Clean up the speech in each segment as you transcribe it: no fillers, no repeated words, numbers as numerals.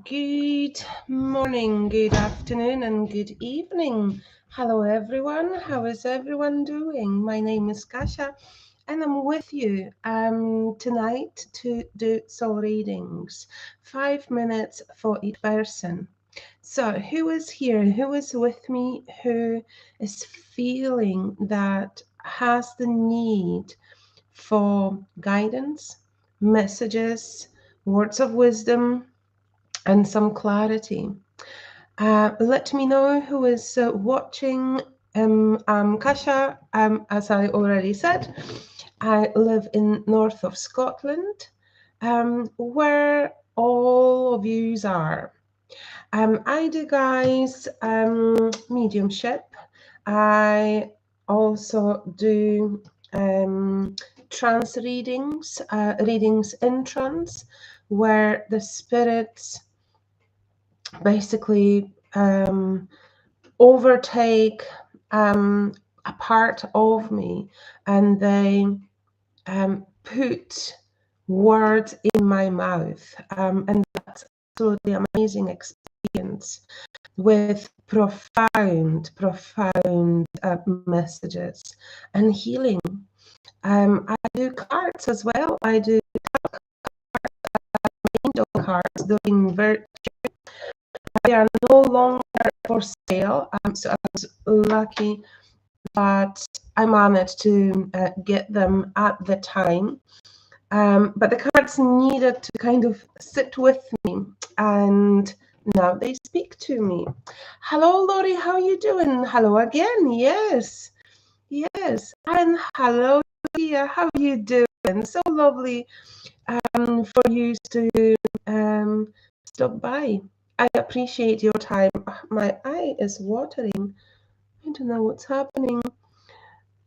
Good morning, good afternoon, and good evening. Hello, everyone. How is everyone doing? My name is Kasia, and I'm with you tonight to do soul readings. 5 minutes for each person. So, who is here? Who is with me? Who is feeling that has the need for guidance, messages, words of wisdom? And some clarity. Let me know who is watching. I'm Kasia. As I already said, I live in north of Scotland, where all of yous are. I do, guys, mediumship. I also do trance readings, readings in trance, where the spirits basically overtake a part of me, and they put words in my mouth, and that's absolutely amazing experience with profound messages and healing. I do cards as well. I do angel cards doing virtual. They are no longer for sale, so I was lucky that I managed to get them at the time. But the cards needed to kind of sit with me, and now they speak to me. Hello, Lori, how are you doing? Hello again. Yes, yes. And hello, Sophia, how are you doing? So lovely for you to stop by. I appreciate your time. My eye is watering. I don't know what's happening.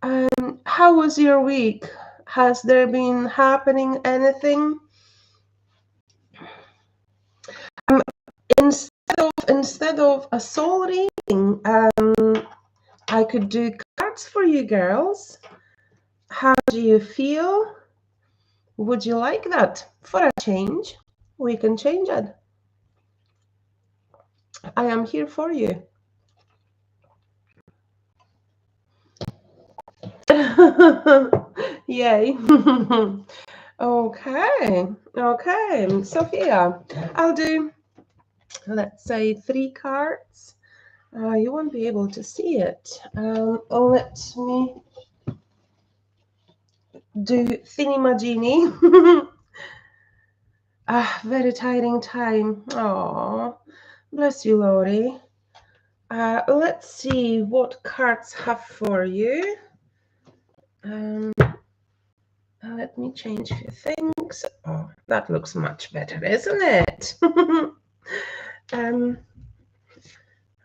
How was your week? Has there been happening anything? Instead of a soul reading, I could do cards for you girls. How do you feel? Would you like that? For a change, we can change it. I am here for you. Yay. Okay, Sophia, I'll do, let's say, 3 cards. You won't be able to see it. Let me do Thingy very tiring time. Oh, bless you, Lori. Let's see what cards have for you. Let me change a few things. Oh, that looks much better, isn't it?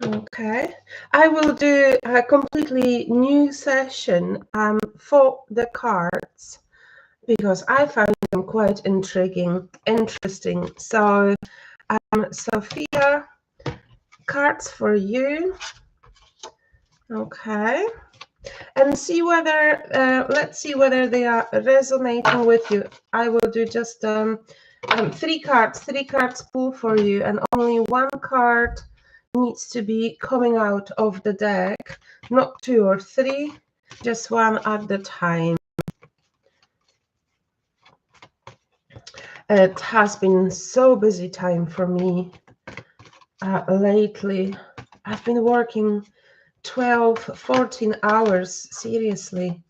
Okay, I will do a completely new session for the cards because I find them quite interesting. So, Sophia, cards for you. Okay, and see whether let's see whether they are resonating with you. I will do just 3 cards pull for you, and only 1 card needs to be coming out of the deck, not 2 or 3, just 1 at the time. It has been so busy time for me lately. I've been working 12, 14 hours, seriously.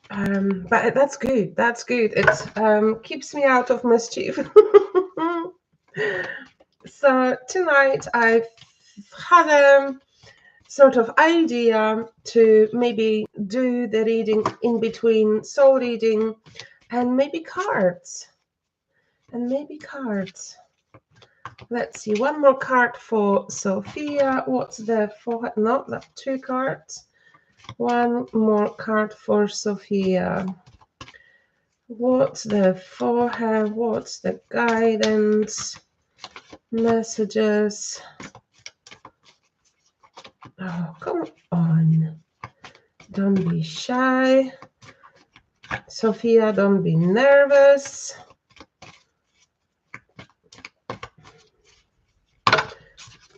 But that's good. That's good. It keeps me out of mischief. So tonight I've had a sort of idea to maybe do the reading in between soul reading and maybe cards. Let's see, 1 more card for Sophia. What's the forehead? No, that's 2 cards. 1 more card for Sophia. What's the forehead? What's the guidance? Messages. Oh, come on. Don't be shy. Sophia, don't be nervous.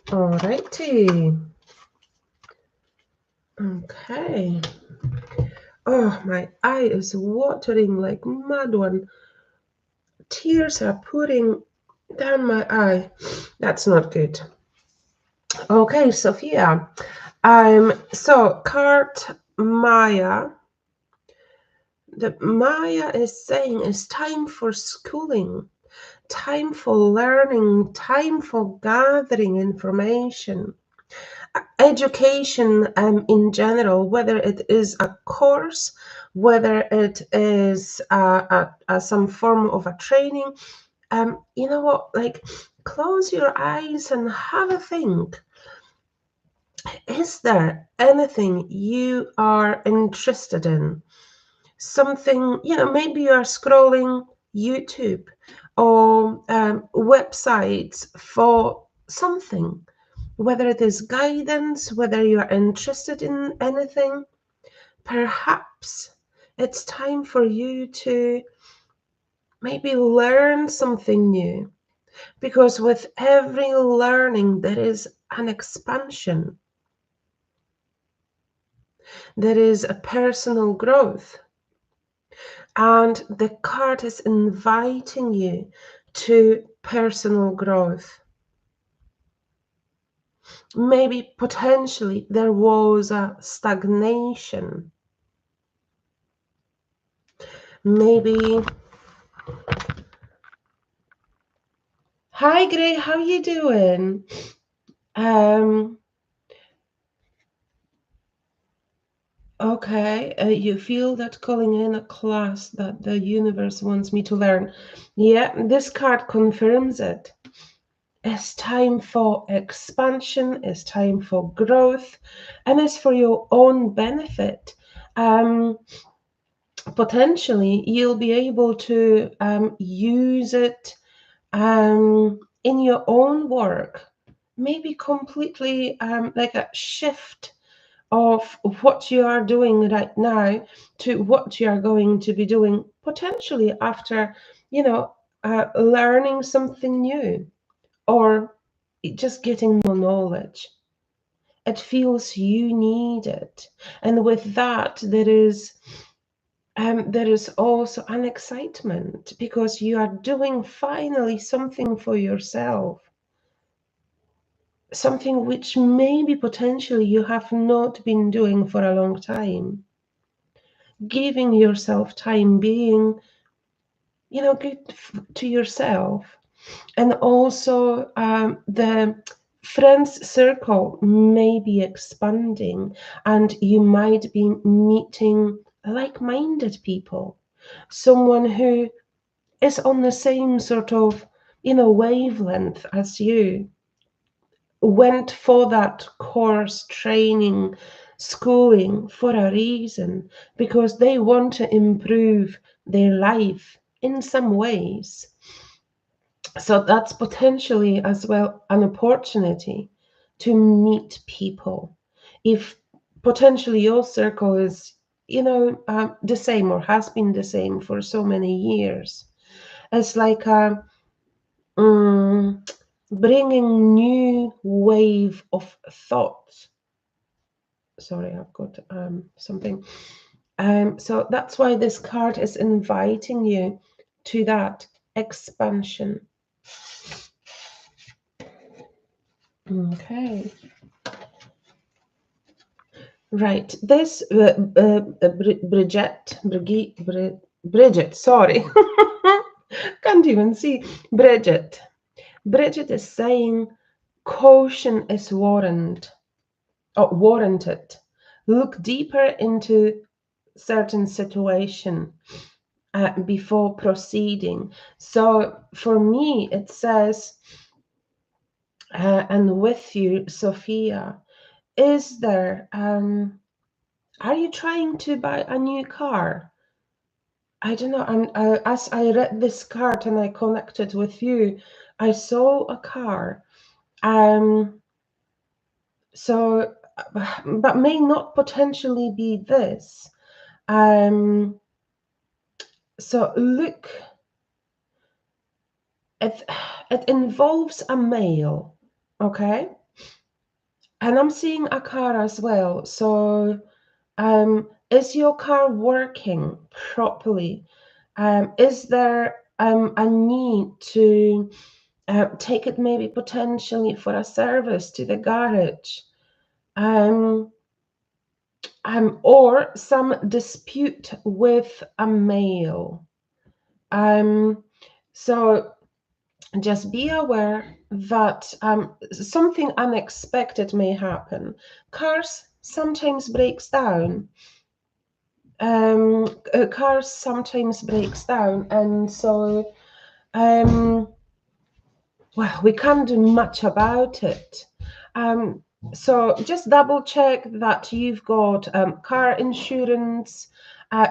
Alrighty. Okay. Oh, my eye is watering like mad one. Tears are pouring down my eye. That's not good. Okay, Sophia. So card Maya. The Maya is saying it's time for schooling, time for learning, time for gathering information. Education in general, whether it is a course, whether it is some form of a training, you know what, like close your eyes and have a think. Is there anything you are interested in? Something, maybe you're scrolling YouTube or websites for something, whether it is guidance, whether you are interested in anything. Perhaps it's time for you to maybe learn something new, because with every learning there is an expansion, there is a personal growth, and the card is inviting you to personal growth. Maybe potentially there was a stagnation. Maybe. Hi Gray, how you doing? Okay, you feel that calling in a class that the universe wants me to learn. Yeah, this card confirms it. It's time for expansion, it's time for growth, and it's for your own benefit. Potentially, you'll be able to use it in your own work, maybe completely like a shift of what you are doing right now to what you are going to be doing potentially after, learning something new or just getting more knowledge. It feels you need it, and with that there is also an excitement because you are doing finally something for yourself, something which maybe potentially you have not been doing for a long time. Giving yourself time, being, good to yourself. And also the friends circle may be expanding, and you might be meeting like-minded people, someone who is on the same sort of, wavelength as you, went for that course, training, schooling for a reason, because they want to improve their life in some ways. So that's potentially as well an opportunity to meet people. If potentially your circle is, the same or has been the same for so many years, it's like a bringing new wave of thoughts. Sorry, I've got something. So that's why this card is inviting you to that expansion. Okay. Right. This Bridget, sorry. Can't even see. Bridget. Bridget is saying caution is warranted. Look deeper into certain situation before proceeding. So for me, it says, and with you, Sophia, is there, are you trying to buy a new car? I don't know. As I read this card and I connected with you, I saw a car. So, but may not potentially be this. So look, it involves a male, okay? And I'm seeing a car as well. So is your car working properly? Is there a need to take it maybe potentially for a service to the garage? Um, or some dispute with a male. Um, so just be aware that something unexpected may happen. Cars sometimes breaks down. Cars sometimes breaks down, and so um, well, we can't do much about it. Um, so just double check that you've got car insurance,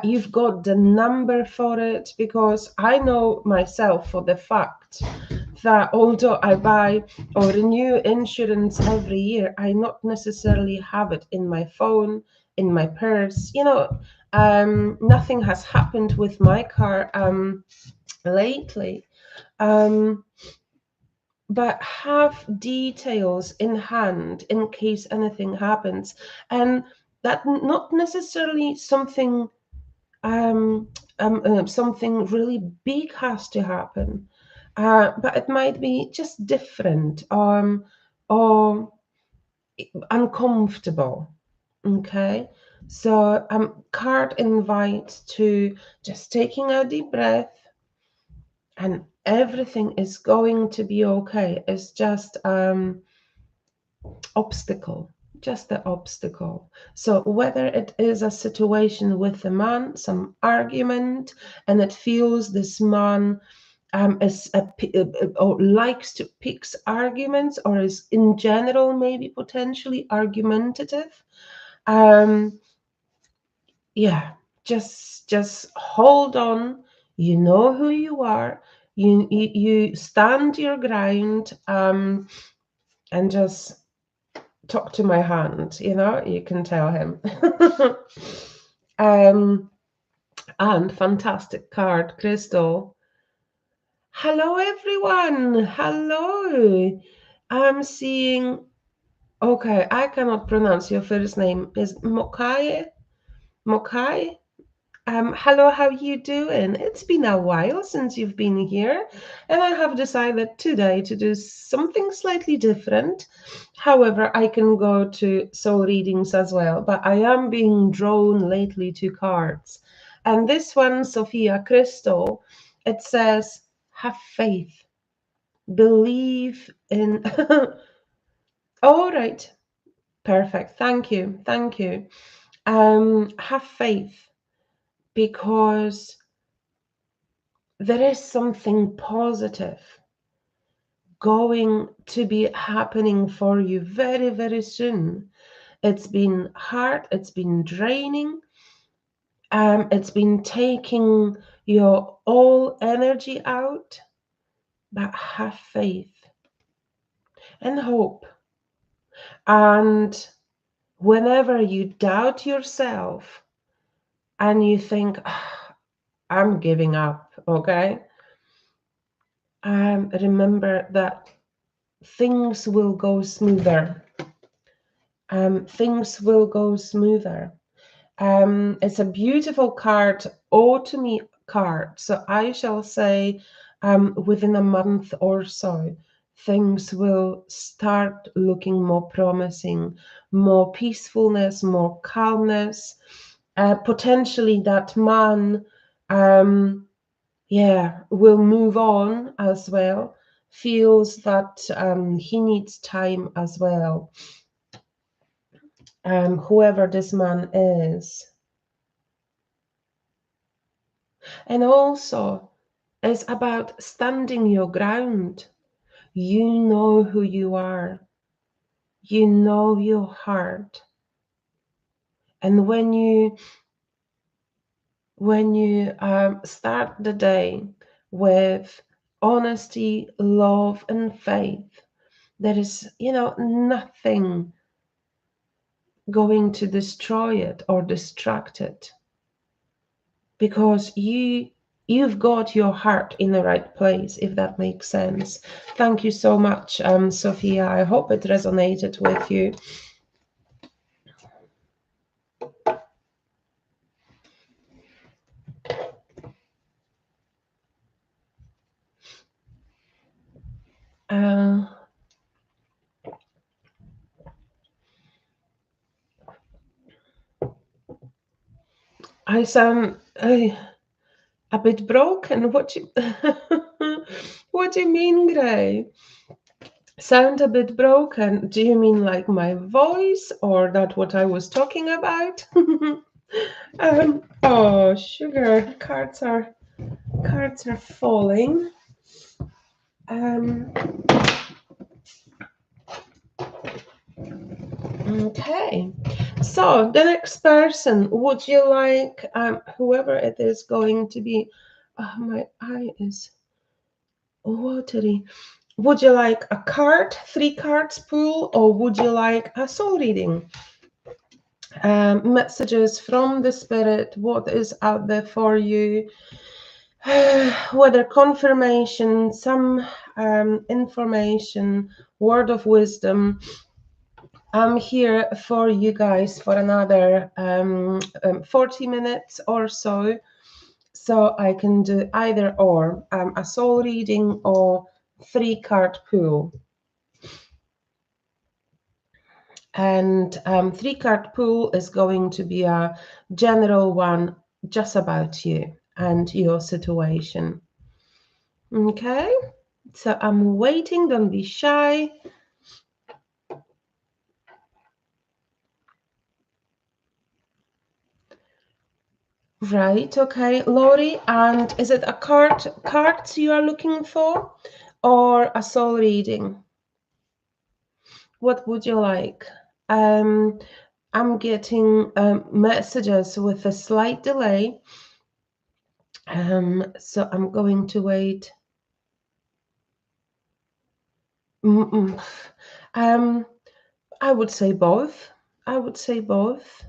you've got the number for it, because I know myself for the fact that although I buy or renew insurance every year, I not necessarily have it in my phone, in my purse. Nothing has happened with my car lately. Um, but have details in hand in case anything happens, and that not necessarily something really big has to happen, but it might be just different or uncomfortable. Okay, so card invite to just taking a deep breath, and everything is going to be okay. It's just obstacle, just the obstacle. So whether it is a situation with a man, some argument, and it feels this man or likes to pick arguments, or is in general maybe potentially argumentative, um, yeah, just hold on. You know who you are. You stand your ground, and just talk to my hand. You can tell him. um, and fantastic card, Crystal. Hello, everyone. Hello. I'm seeing. Okay, I cannot pronounce your first name. Is Mokai? Mokai? Hello, how you doing? It's been a while since you've been here, and I have decided today to do something slightly different. However, I can go to soul readings as well, but I am being drawn lately to cards. And this one, Sophia Crystal, it says, have faith, believe in. All right, perfect. Thank you. Thank you. Have faith, because there is something positive going to be happening for you very, very soon. It's been hard, it's been draining, it's been taking your all energy out, but have faith and hope. And whenever you doubt yourself and you think, I'm giving up, okay? Remember that things will go smoother. Things will go smoother. It's a beautiful card, autumny card. So I shall say within a month or so, things will start looking more promising, more peacefulness, more calmness. Potentially that man, will move on as well, feels that he needs time as well. Whoever this man is. And also, it's about standing your ground. You know who you are. You know your heart. And when you start the day with honesty, love, and faith, there is, nothing going to destroy it or distract it, because you've got your heart in the right place, if that makes sense. Thank you so much, Sophia. I hope it resonated with you. I sound a bit broken. What do you, what do you mean, Gray? Sound a bit broken. Do you mean like my voice or that what I was talking about? Oh, sugar. Cards are falling. Okay. So the next person, would you like whoever it is going to be? Oh, my eye is watery. Would you like a card, 3 cards pool, or would you like a soul reading? Messages from the spirit, what is out there for you? Whether confirmation, some information, word of wisdom. I'm here for you guys for another 40 minutes or so. So I can do either or, a soul reading or 3 card pool. And 3 card pool is going to be a general one just about you and your situation. Okay, so I'm waiting, don't be shy. Right, okay, Lori, and is it a cards you are looking for or a soul reading? What would you like? I'm getting messages with a slight delay, so I'm going to wait. I would say both. I would say both.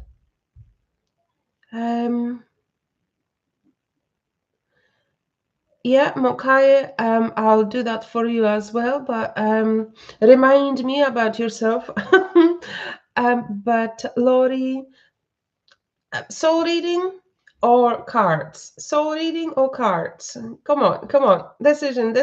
Yeah, Mokai, I'll do that for you as well, but remind me about yourself. But Lori, soul reading or cards? Soul reading or cards? Come on, come on. Decision.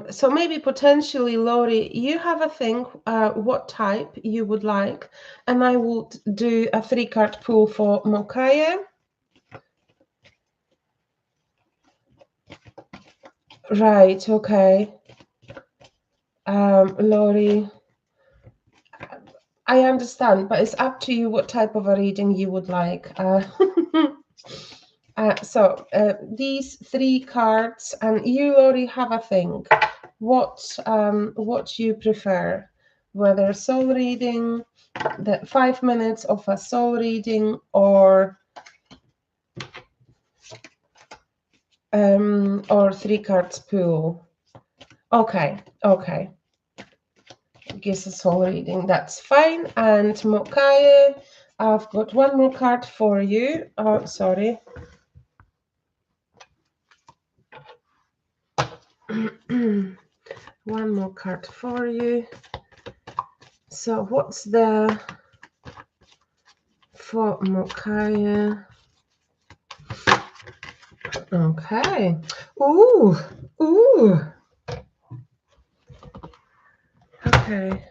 So maybe potentially, Lori, you have a think what type you would like, and I will do a 3 card pool for Mokaya. Right, okay. Lori, I understand, but it's up to you what type of a reading you would like. So these 3 cards, and you already have a thing. What you prefer, whether soul reading, the 5 minutes of a soul reading, or 3 cards pool. Okay. Gives a soul reading. That's fine. And Mokaye, I've got 1 more card for you. Oh, sorry. One more card for you. So what's the for Mokaye? Okay. Ooh. Okay.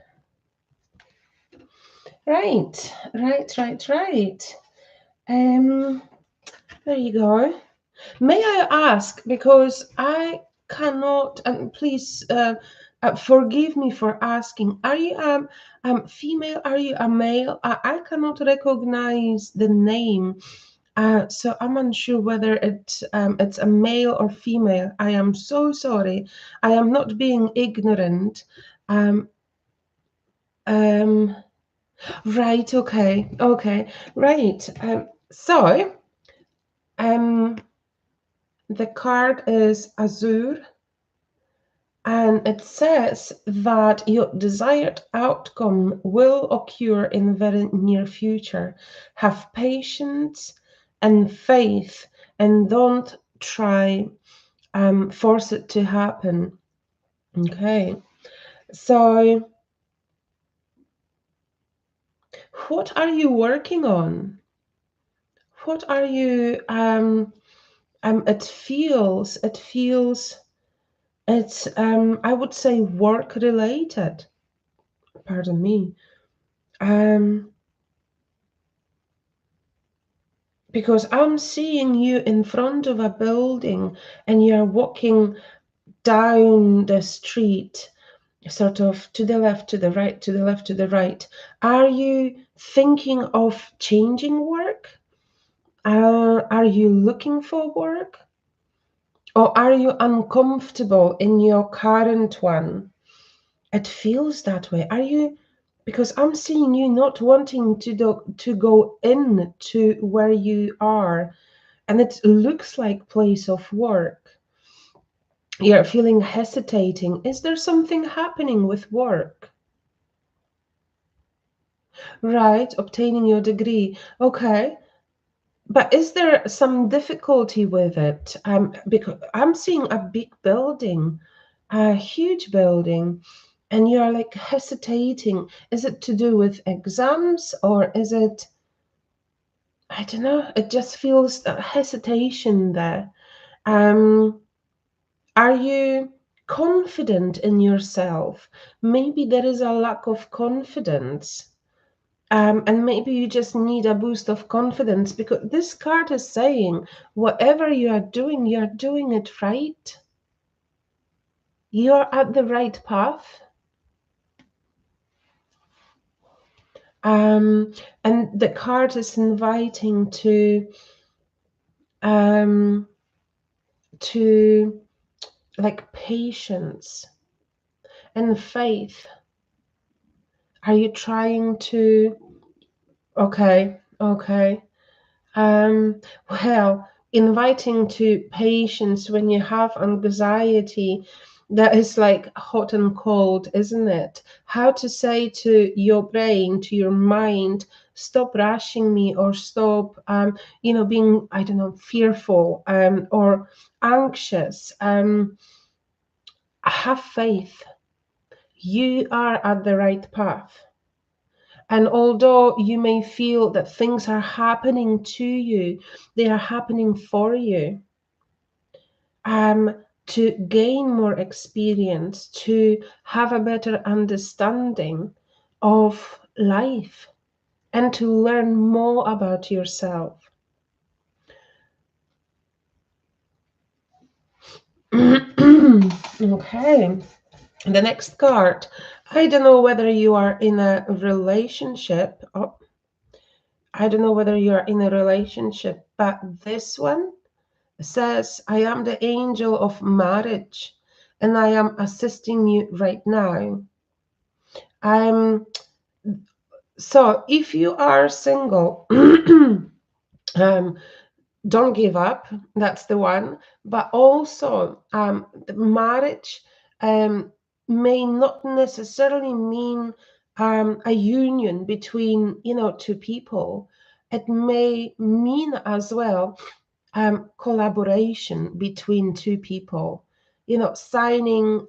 Right. There you go. May I ask, because I cannot, and please forgive me for asking, are you female? Are you a male? I cannot recognize the name, so I'm unsure whether it's a male or female. I am so sorry. I am not being ignorant. Right. Okay. Right. So, the card is Azure, And it says that your desired outcome will occur in the very near future. Have patience and faith, and don't try force it to happen. Okay, so what are you working on? What are you it feels it's I would say work related, pardon me. um because I'm seeing you in front of a building and you're walking down the street, sort of to the left, to the right, to the left, to the right. Are you thinking of changing work? Are you looking for work? Or are you uncomfortable in your current one? It feels that way. Are you? Because I'm seeing you not wanting to go in to where you are, and it looks like place of work. You're feeling hesitating. Is there something happening with work? Right, obtaining your degree. Okay. But is there some difficulty with it? Because I'm seeing a big building, a huge building, and you're like hesitating. Is it to do with exams or is it, I don't know, it just feels a hesitation there. Um, are you confident in yourself? Maybe there is a lack of confidence. And maybe you just need a boost of confidence because this card is saying whatever you're doing it right. You're at the right path. And the card is inviting um, to like patience and faith. Are you trying to? Okay, okay. Well, inviting to patience when you have anxiety, that is like hot and cold, isn't it? How to say to your brain, to your mind, stop rushing me or stop, being, I don't know, fearful or anxious. Have faith. You are at the right path. And although you may feel that things are happening to you, they are happening for you, to gain more experience, to have a better understanding of life, and to learn more about yourself. Okay, the next card. I don't know whether you are in a relationship. Oh, I don't know whether you are in a relationship, but this one says, I am the angel of marriage and I am assisting you right now. So if you are single, um, don't give up. That's the one. But also, the marriage may not necessarily mean a union between, two people. It may mean as well collaboration between two people, signing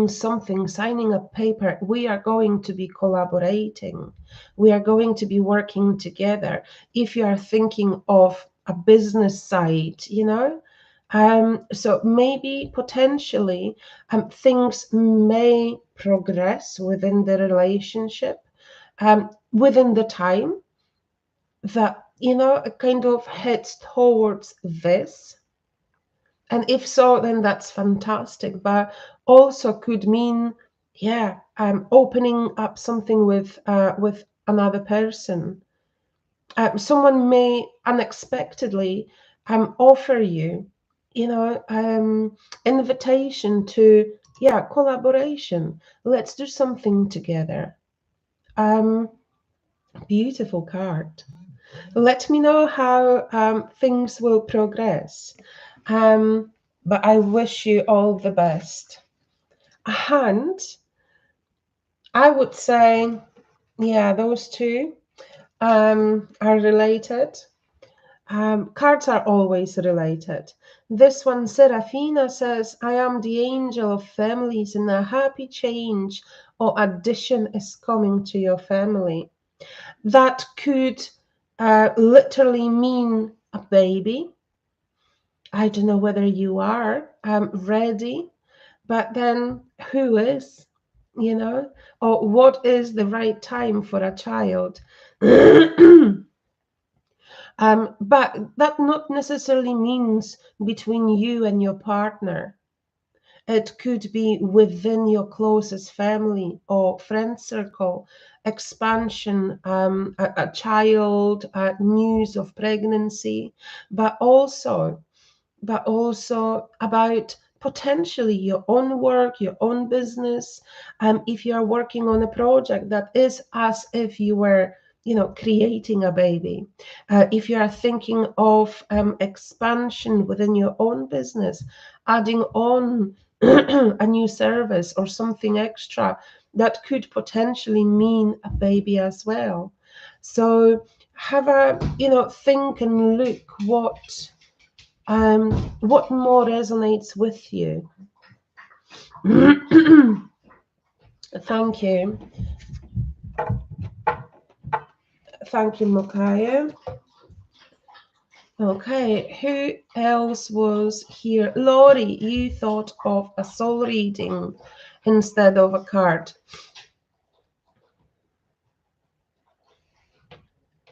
something, signing a paper. We are going to be collaborating, we are going to be working together. If you are thinking of a business side, so maybe potentially things may progress within the relationship, within the time that it kind of heads towards this. And if so, then that's fantastic. But also could mean, yeah, opening up something with another person. Someone may unexpectedly offer you, invitation to, yeah, collaboration. Let's do something together. Um, Beautiful card. Let me know how things will progress. Um, but I wish you all the best. And I would say, yeah, those two are related. Cards are always related. This one, Serafina, says, I am the angel of families, and a happy change or addition is coming to your family. That could literally mean a baby. I don't know whether you are ready, but then who is, you know, or what is the right time for a child? But that not necessarily means between you and your partner. It could be within your closest family or friend circle, expansion, a child, news of pregnancy, but also about potentially your own work, your own business. If you are working on a project that is as if you were, creating a baby. If you are thinking of expansion within your own business, adding on a new service or something extra, that could potentially mean a baby as well. So have a, think and look what more resonates with you. Thank you. Thank you, Mokaya. Okay, who else was here? Laurie, you thought of a soul reading instead of a card.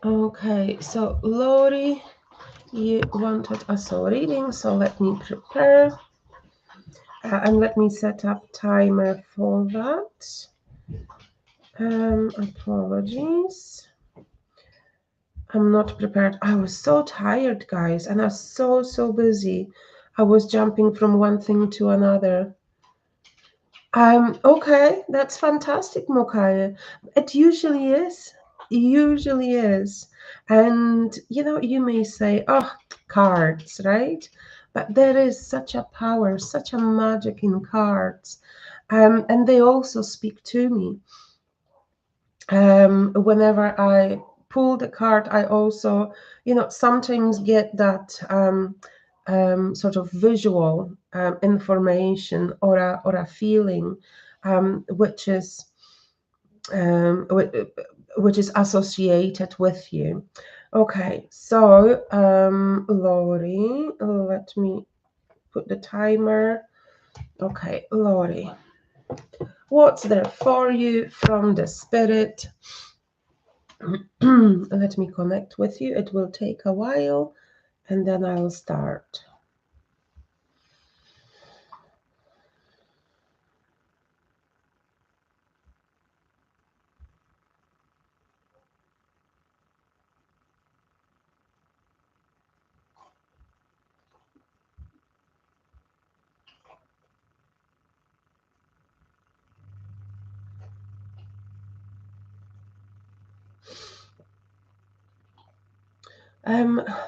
Okay, so Laurie, you wanted a soul reading, so let me prepare. And let me set up timer for that. Apologies. I'm not prepared. I was so tired, guys, and I was so busy. I was jumping from one thing to another. Okay, that's fantastic, Mokaya. It usually is. Usually is. And you may say, oh, cards, right? But there is such a power, such a magic in cards. And they also speak to me. Whenever I pull the card, I also, sometimes get that sort of visual information or a feeling, which is which is associated with you. Okay, so Laurie, let me put the timer. Okay, Laurie, what's there for you from the spirit? Let me connect with you. It will take a while, and then I'll start.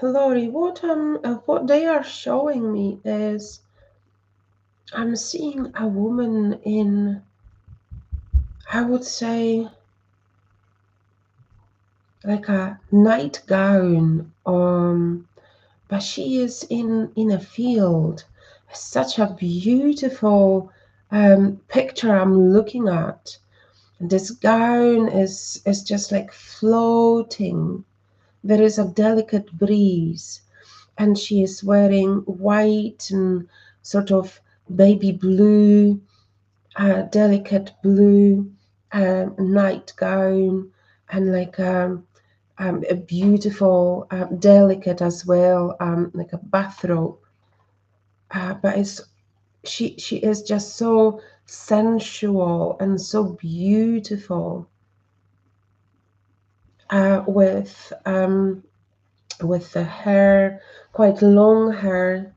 Laurie, what they are showing me is I'm seeing a woman in, I would say, like a nightgown, but she is in a field. Such a beautiful picture I'm looking at. This gown is just like floating. There is a delicate breeze, and she is wearing white and sort of baby blue, delicate blue nightgown, and like a beautiful, delicate as well, like a bathrobe. But she is just so sensual and so beautiful, with the hair, quite long hair,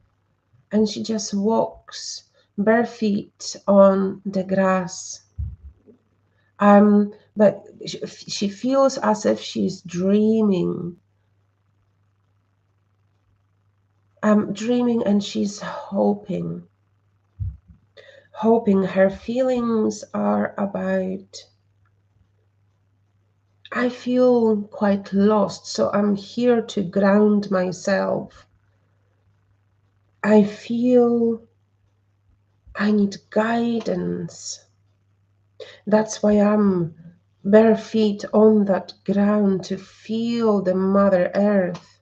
and she just walks bare feet on the grass. But she feels as if she's dreaming. I'm dreaming, and she's hoping her feelings are about, I feel quite lost, so I'm here to ground myself. I feel I need guidance. That's why I'm bare feet on that ground, to feel the Mother Earth,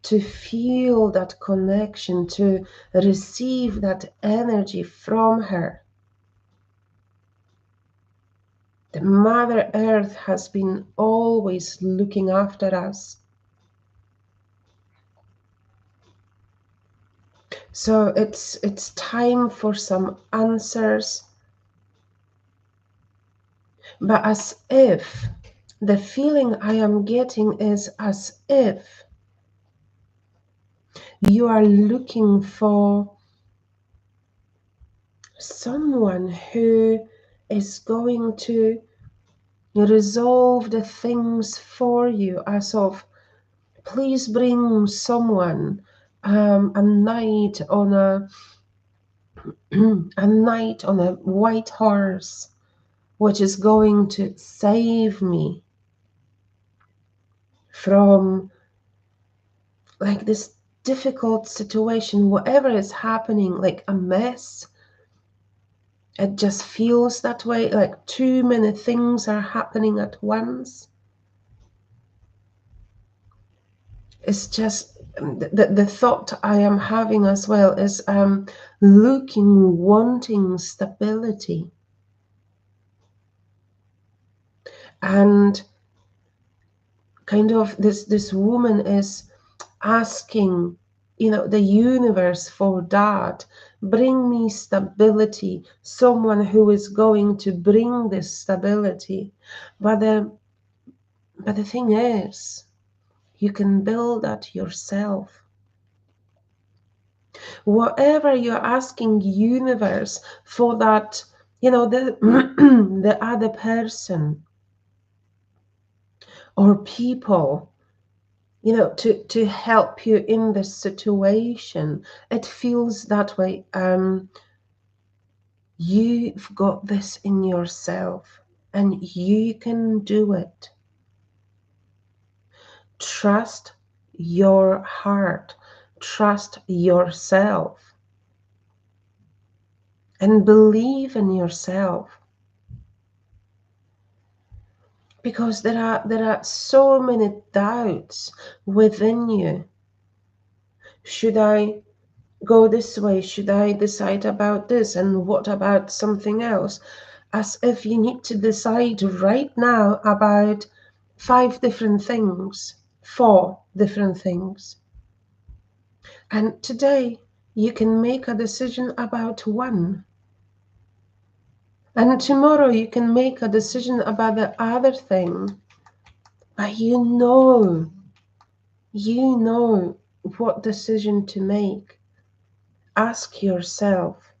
to feel that connection, to receive that energy from her. The Mother Earth has been always looking after us. So it's time for some answers, but as if the feeling I am getting is as if you are looking for someone who is going to resolve the things for you, as of, please bring someone, a knight on a a knight on a white horse, which is going to save me from like this difficult situation, whatever is happening, like a mess. It just feels that way, like too many things are happening at once. It's just the thought I am having as well is looking, wanting stability. And kind of this woman is asking, the universe for that. Bring me stability, someone who is going to bring this stability. But the thing is, you can build that yourself. Whatever you're asking universe for, that, the the other person or people, to help you in this situation, it feels that way. You've got this in yourself, and you can do it. Trust your heart, trust yourself, and believe in yourself. Because there are so many doubts within you. Should I go this way? Should I decide about this? And what about something else? As if you need to decide right now about 5 different things, 4 different things. And today you can make a decision about one. And tomorrow you can make a decision about the other thing. But you know what decision to make. Ask yourself.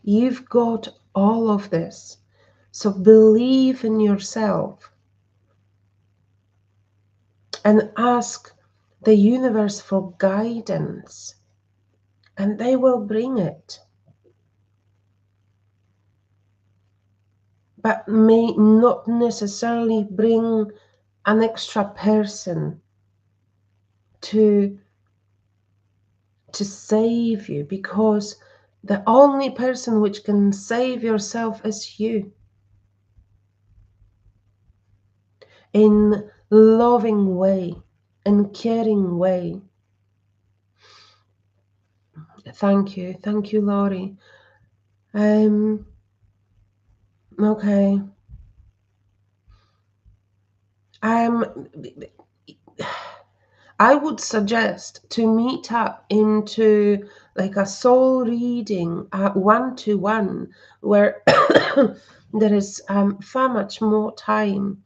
You've got all of this. So believe in yourself and ask the universe for guidance, and they will bring it. But may not necessarily bring an extra person to save you, because the only person which can save yourself is you, in loving way, in caring way. Thank you, Laurie. Okay. I would suggest to meet up into like a soul reading, one-to-one, where there is far much more time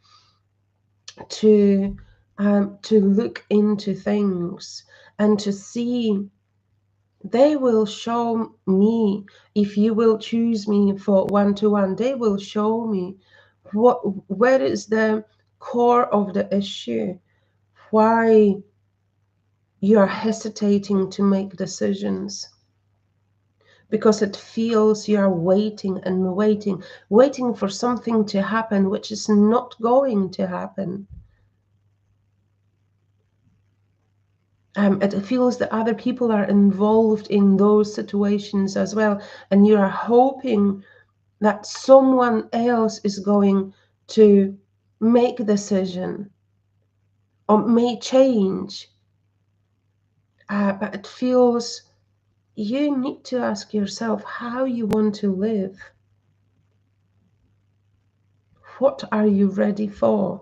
to look into things and to see. They will show me, if you will choose me for one-to-one, they will show me where is the core of the issue. why you're hesitating to make decisions, because it feels you're waiting and waiting for something to happen which is not going to happen. It feels that other people are involved in those situations as well, and you are hoping that someone else is going to make a decision or may change. But it feels you need to ask yourself how you want to live. What are you ready for?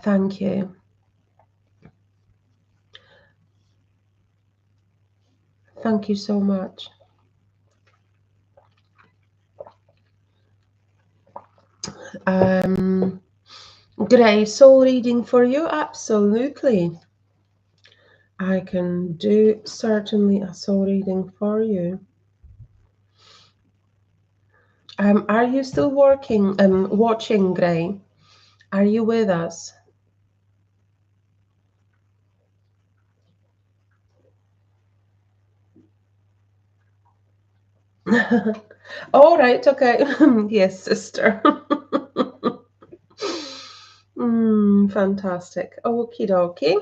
Thank you. Thank you so much. Great soul reading for you. Absolutely. I can do certainly a soul reading for you. Are you still watching, Gray? Are you with us? All right, okay. Yes, sister. Fantastic. Okie dokie.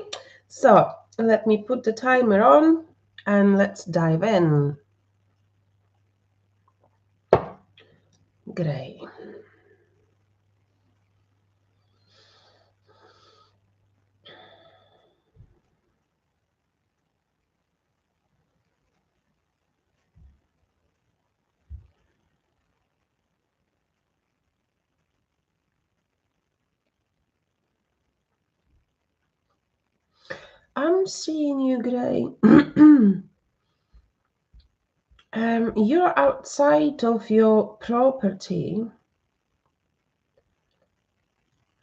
So let me put the timer on and let's dive in. Great. I'm seeing you, Gray. You're outside of your property.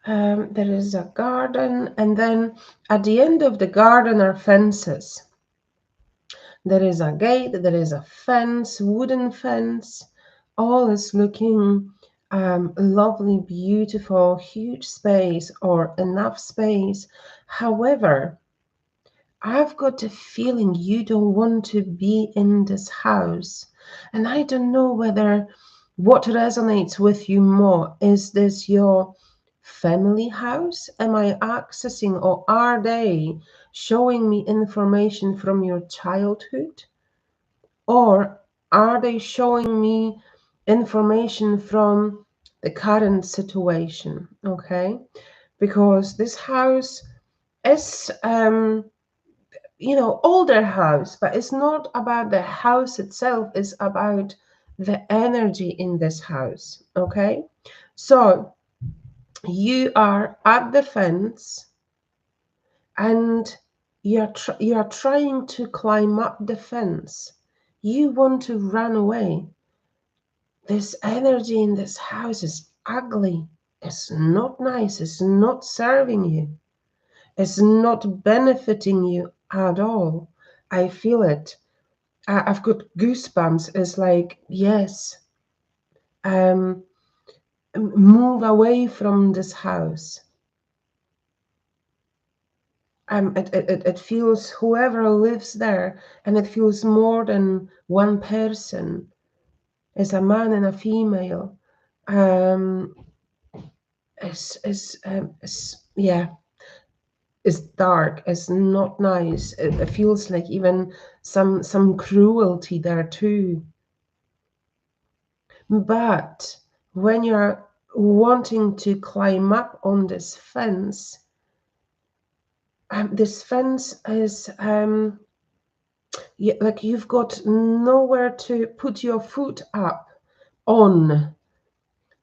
There is a garden, and then at the end of the garden are fences. There is a gate, there is a fence, wooden fence. All is looking lovely, beautiful, huge space or enough space. However, I've got a feeling you don't want to be in this house. And I don't know whether what resonates with you more. Is this your family house? Am I accessing, or are they showing me information from your childhood? Or are they showing me information from the current situation? Okay, because this house is older house, but it's not about the house itself, it's about the energy in this house. Okay, so you are at the fence and you're trying to climb up the fence. You want to run away. This energy in this house is ugly. It's not nice. It's not serving you. It's not benefiting you at all. I feel it. I've got goosebumps. It's like, yes, move away from this house. It feels whoever lives there, and it feels more than one person. It's a man and a female. Yeah, it's dark. It's not nice. It feels like even some cruelty there too. But when you're wanting to climb up on this fence is like you've got nowhere to put your foot up on,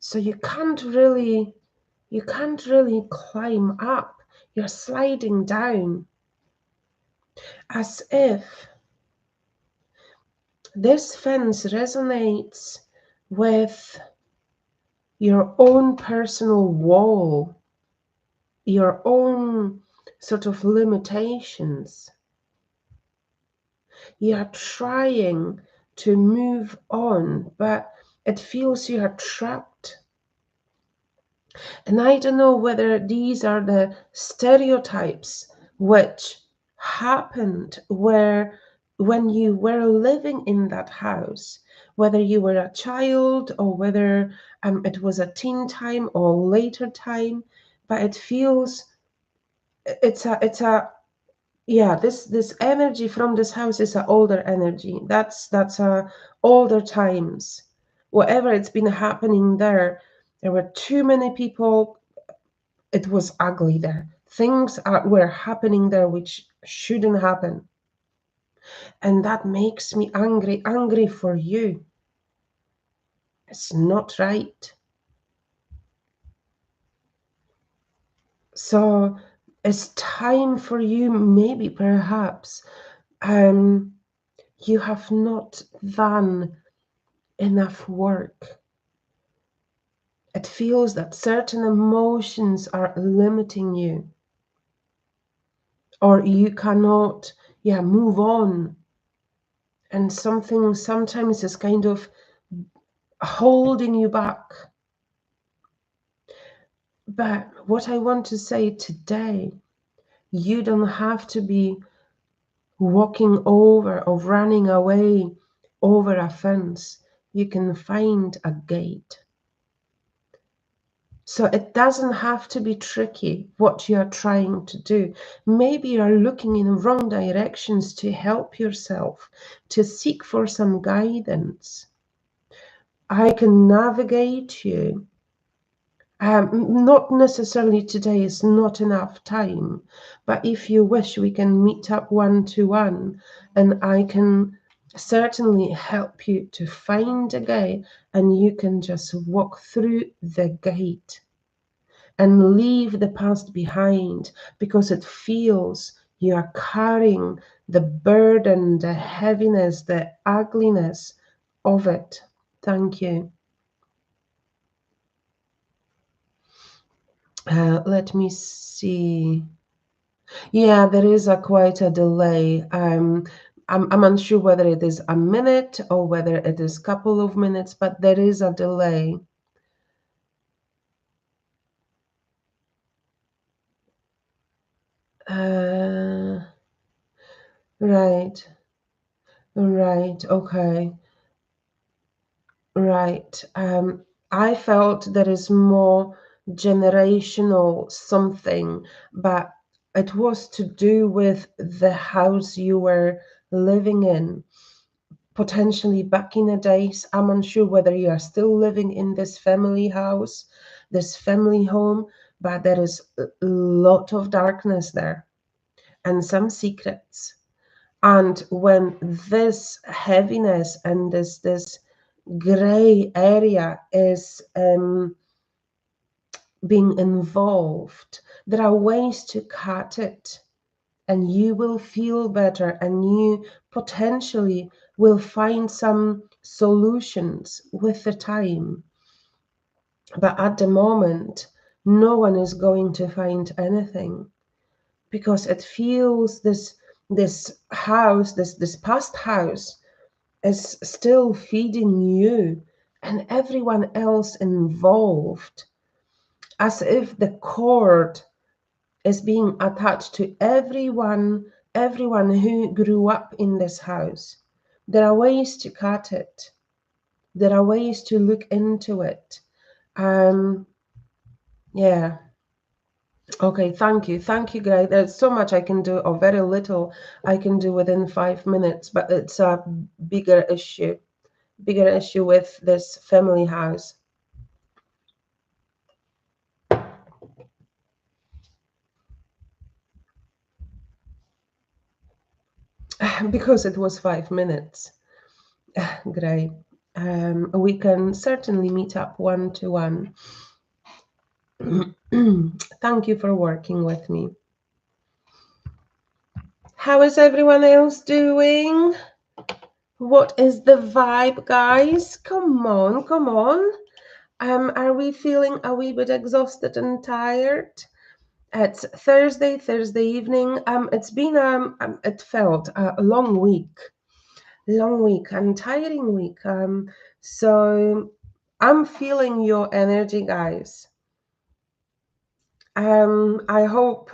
so you can't really climb up. You're sliding down, as if this fence resonates with your own personal wall, your own sort of limitations. You're trying to move on, but it feels you are trapped. And I don't know whether these are the stereotypes which happened where when you were living in that house, whether you were a child or whether it was a teen time or later time, but it feels it's a yeah, this energy from this house is an older energy. That's older times. Whatever it's been happening there, there were too many people. It was ugly there. Were happening there which shouldn't happen, and that makes me angry. Angry for you. It's not right. So it's time for you. Maybe perhaps you have not done enough work. It feels that certain emotions are limiting you, or you cannot, move on. And something sometimes is kind of holding you back. But what I want to say today, you don't have to be walking over or running away over a fence. You can find a gate. So it doesn't have to be tricky what you're trying to do. Maybe you're looking in the wrong directions to help yourself, to seek for some guidance. I can navigate you. Not necessarily today is not enough time, but if you wish, we can meet up one-to-one, and I can certainly help you to find a gate, and you can just walk through the gate and leave the past behind, because it feels you are carrying the burden, the heaviness, the ugliness of it. Thank you. Let me see. Yeah, there is quite a delay. I'm unsure whether it is a minute or whether it is a couple of minutes, but there is a delay. Right, right, okay, right. I felt there is more generational something, but it was to do with the house you were living in. Potentially back in the days, I'm unsure whether you are still living in this family house, this family home, but there is a lot of darkness there and some secrets. And when this heaviness and this gray area is being involved, there are ways to cut it, and you will feel better, and you potentially will find some solutions with the time. But at the moment, no one is going to find anything, because it feels this house, this past house is still feeding you and everyone else involved, as if the cord is being attached to everyone who grew up in this house. There are ways to cut it. There are ways to look into it. Yeah. Okay, thank you, Greg. There's so much I can do, or very little I can do within 5 minutes, but it's a bigger issue with this family house. Because it was 5 minutes. Great. We can certainly meet up one-to-one. Thank you for working with me. How is everyone else doing? What is the vibe, guys? Come on, come on. Are we feeling a wee bit exhausted and tired? It's Thursday evening. It's been it felt a long week and tiring week. So I'm feeling your energy, guys. I hope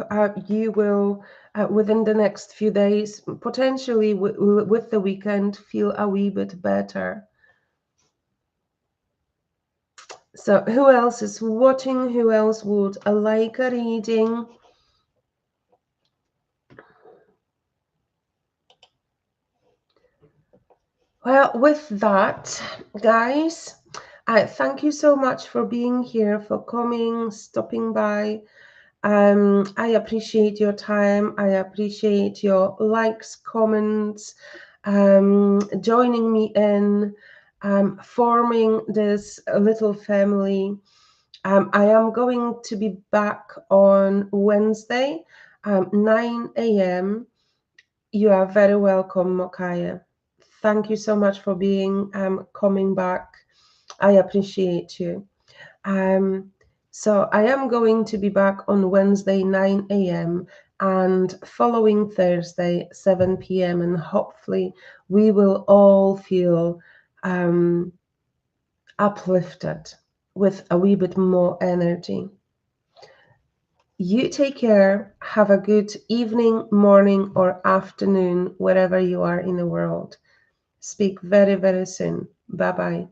you will, within the next few days, potentially with the weekend, feel a wee bit better. So, who else is watching? Who else would like a reading? Well, with that, guys, thank you so much for being here, for coming, stopping by. I appreciate your time. I appreciate your likes, comments, joining me in, forming this little family. I am going to be back on Wednesday, 9 a.m. You are very welcome, Mokaya. Thank you so much for being coming back. I appreciate you. So I am going to be back on Wednesday, 9 a.m. and following Thursday, 7 p.m. And hopefully we will all feel uplifted with a wee bit more energy. You take care. Have a good evening, morning, or afternoon, wherever you are in the world. Speak very, very soon. Bye bye.